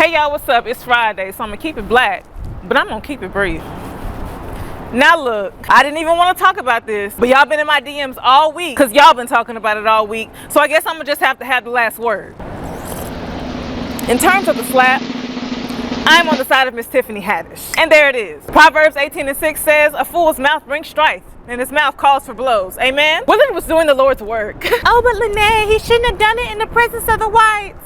Hey y'all, what's up? It's Friday, so I'm gonna keep it black, but I'm gonna keep it brief. Now look, I didn't even want to talk about this, but y'all been in my DMs all week because y'all been talking about it all week, so I guess I'm gonna just have to have the last word. In terms of the slap, I'm on the side of Miss Tiffany Haddish. And there it is. Proverbs 18:6 says, a fool's mouth brings strife, and his mouth calls for blows. Amen? Willard was doing the Lord's work. Oh, but Lene, he shouldn't have done it in the presence of the whites.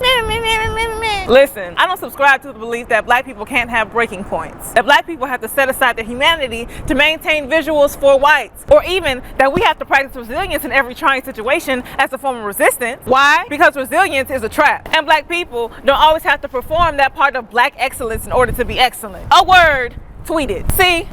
Listen, I don't subscribe to the belief that black people can't have breaking points. That black people have to set aside their humanity to maintain visuals for whites. Or even that we have to practice resilience in every trying situation as a form of resistance. Why? Because resilience is a trap. And black people don't always have to perform that part of black excellence in order to be excellent. A word, tweet it. See?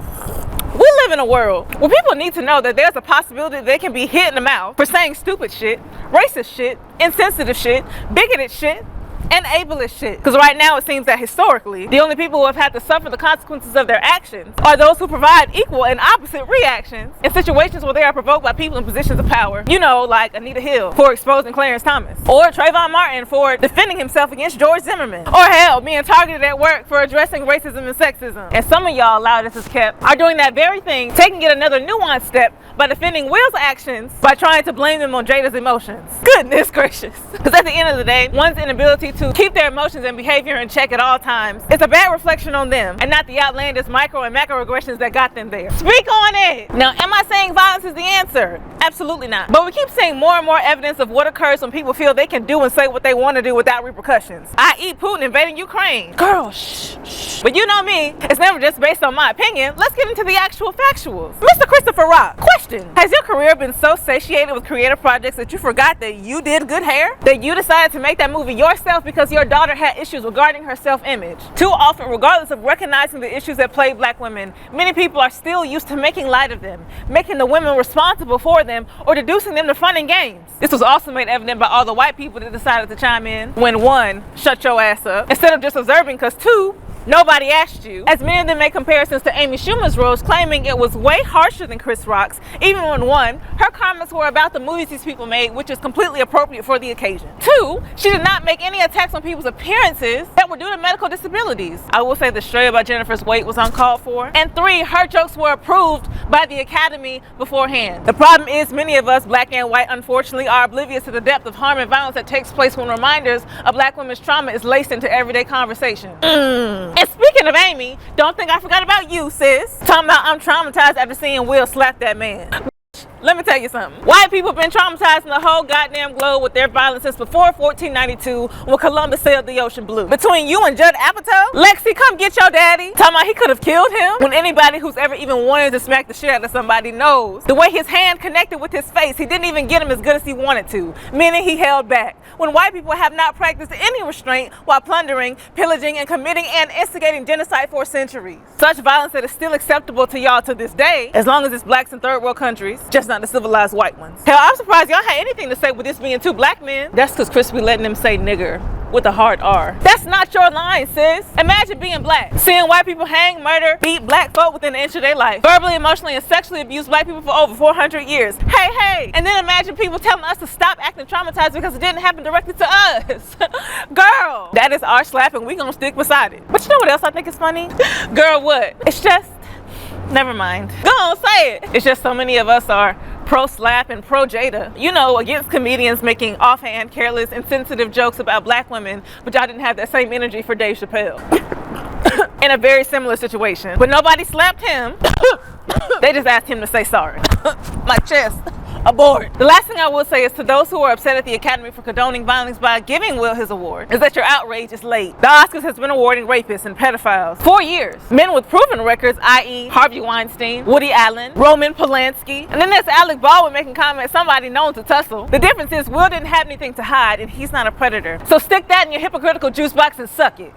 We live in a world where people need to know that there's a possibility they can be hit in the mouth for saying stupid shit, racist shit, insensitive shit, bigoted shit, and ableist shit. Because right now it seems that historically, the only people who have had to suffer the consequences of their actions are those who provide equal and opposite reactions in situations where they are provoked by people in positions of power. You know, like Anita Hill for exposing Clarence Thomas, or Trayvon Martin for defending himself against George Zimmerman, or hell, being targeted at work for addressing racism and sexism. And some of y'all, loud as is kept, are doing that very thing, taking it another nuanced step by defending Will's actions by trying to blame them on Jada's emotions. Goodness gracious. Because at the end of the day, one's inability to keep their emotions and behavior in check at all times is a bad reflection on them and not the outlandish micro and macroaggressions that got them there. Speak on it! Now, am I saying violence is the answer? Absolutely not. But we keep seeing more and more evidence of what occurs when people feel they can do and say what they want to do without repercussions. i.e. Putin invading Ukraine. Girl, shh. But you know me, it's never just based on my opinion. Let's get into the actual factuals. Mr. Christopher Rock, question. Has your career been so satiated with creative projects that you forgot that you did good hair? That you decided to make that movie yourself because your daughter had issues regarding her self-image? Too often, regardless of recognizing the issues that plague black women, many people are still used to making light of them, making the women responsible for them, or deducing them to fun and games. This was also made evident by all the white people that decided to chime in when 1, shut your ass up, instead of just observing, because 2, nobody asked you. As many of them make comparisons to Amy Schumer's roles, claiming it was way harsher than Chris Rock's, even when 1, her comments were about the movies these people made, which is completely appropriate for the occasion. 2, she did not make any attacks on people's appearances that were due to medical disabilities. I will say the stray about Jennifer's weight was uncalled for. And 3, her jokes were approved by the Academy beforehand. The problem is many of us, black and white, unfortunately, are oblivious to the depth of harm and violence that takes place when reminders of black women's trauma is laced into everyday conversation. And speaking of Amy, don't think I forgot about you, sis. Talking about I'm traumatized after seeing Will slap that man. Let me tell you something. White people have been traumatizing the whole goddamn globe with their violence since before 1492 when Columbus sailed the ocean blue. Between you and Judd Apatow, Lexi, come get your daddy. Talking about he could have killed him. When anybody who's ever even wanted to smack the shit out of somebody knows the way his hand connected with his face, he didn't even get him as good as he wanted to, meaning he held back. When white people have not practiced any restraint while plundering, pillaging, and committing and instigating genocide for centuries. Such violence that is still acceptable to y'all to this day, as long as it's blacks in third world countries, just not the civilized white ones. Hell, I'm surprised y'all had anything to say with this being 2 black men. That's because Chris be letting them say nigger with a hard R. That's not your line, sis. Imagine being black, seeing white people hang, murder, beat black folk within an inch of their life, verbally, emotionally, and sexually abuse black people for over 400 years. Hey, and then imagine people telling us to stop acting traumatized because it didn't happen directly to us. Girl, that is our slap and we gonna stick beside it. But you know what else I think is funny? Girl, what? It's just, never mind. Go on, say it. It's just so many of us are pro-slap and pro-Jada. You know, against comedians making offhand, careless, insensitive jokes about black women, but y'all didn't have that same energy for Dave Chappelle. In a very similar situation. But nobody slapped him. They just asked him to say sorry. My chest. Abort. The last thing I will say is to those who are upset at the Academy for condoning violence by giving Will his award, is that your outrage is late. The Oscars has been awarding rapists and pedophiles for years. Men with proven records, i.e. Harvey Weinstein, Woody Allen, Roman Polanski, and then there's Alec Baldwin making comments somebody known to tussle. The difference is Will didn't have anything to hide and he's not a predator. So stick that in your hypocritical juice box and suck it.